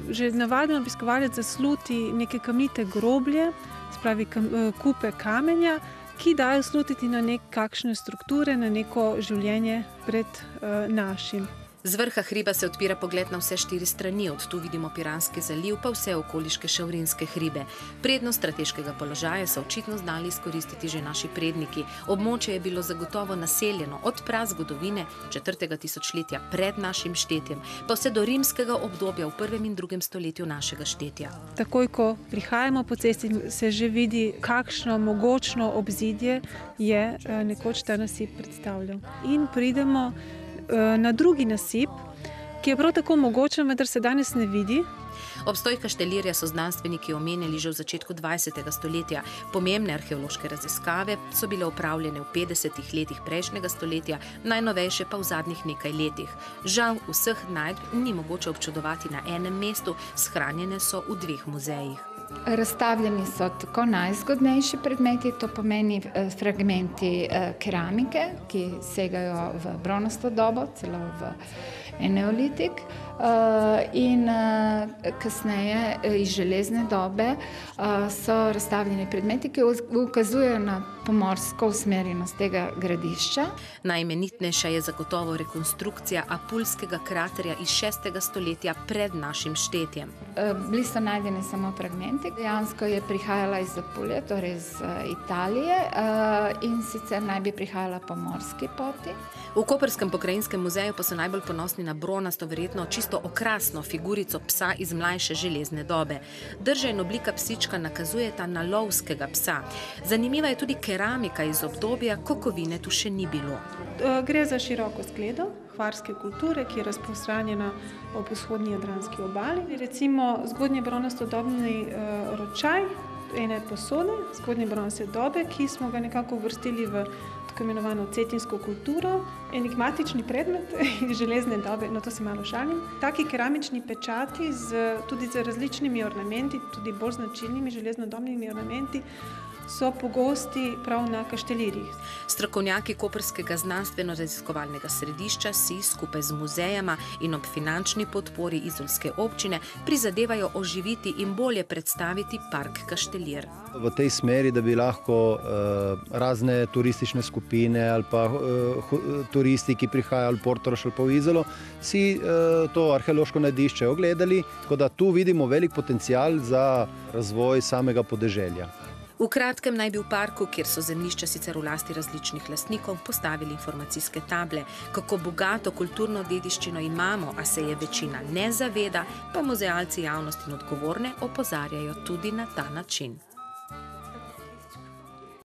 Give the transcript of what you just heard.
že navaden obiskovalec zasluti neke kamnite groblje, spravi kupe kamenja, ki dajo slutiti na nekakšne strukture, na neko življenje pred našim. Z vrha hriba se odpira pogled na vse 4 strani, od tu vidimo Piranski zaliv pa vse okoliške šavrinske hribe. Prednost strateškega položaja so očitno znali izkoristiti že naši predniki. Območje je bilo zagotovo naseljeno od prazgodovine 4. tisočletja pred našim štetjem, pa vse do rimskega obdobja v 1. in 2. stoletju našega štetja. Takoj, ko prihajamo po cesti, se že vidi, kakšno mogočno obzidje je nekoč ta nasip predstavljal. In pridemo na drugi nasip, ki je prav tako mogočen, vendar se danes ne vidi. Obstoj Kaštelirja so znanstveniki omenjali že v začetku 20. stoletja. Pomembne arheološke raziskave so bile opravljene v 50. letih prejšnjega stoletja, najnovejše pa v zadnjih nekaj letih. Žal vseh najdb ni mogoče občudovati na enem mestu, shranjene so v 2 muzejih. Razstavljeni so tako najzgodnejši predmeti, to pomeni fragmenti keramike, ki segajo v bronasto dobo, celo v neolitik, in kasneje iz železne dobe so razstavljeni predmeti, ki ukazujejo na pomorsko usmerjenost tega gradišča. Najimenitnejša je zagotovo rekonstrukcija Apulskega kraterja iz 6. stoletja pred našim štetjem. Bili so najdeni samo fragmenti. Dejansko je prihajala iz Apulije, torej iz Italije, in sicer naj bi prihajala po morski poti. V Koprskem pokrajinskem muzeju pa so najbolj ponosni na bronasto, verjetno čisto okrasno figurico psa iz mlajše železne dobe. Drža in oblika psička nakazujeta na lovskega psa. Zanimiva je tudi keramika iz obdobja, ko kovine tu še ni bilo. Gre za široko skledo hvarske kulture, ki je razprostranjena ob vzhodni jadranski obali. Recimo zgodnje bronastodobni ročaj ene posode, zgodnje bronaste dobe, ki smo ga nekako uvrstili v tako imenovano cetinsko kulturo, enigmatični predmet iz železne dobe, no to se malo šalim. Taki keramični pečati tudi z različnimi ornamenti, tudi bolj značilnimi železnodobnimi ornamenti, so pogosti prav na Kaštelirjih. Strokovnjaki Koprskega znanstveno-raziskovalnega središča si skupaj z muzejama in ob finančni podpori izolske občine prizadevajo oživiti in bolje predstaviti park Kaštelir. V tej smeri, da bi lahko razne turistične skupine ali pa turisti, ki prihajajo v Portorož ali pa v Izolo, si to arheološko najdišče ogledali, tako da tu vidimo velik potencial za razvoj samega podeželja. V kratkem naj bi v parku, kjer so zemljišča sicer v lasti različnih lastnikov, postavili informacijske table. Kako bogato kulturno dediščino imamo, a se je večina ne zaveda, pa muzealci javnosti in odgovorne opozarjajo tudi na ta način.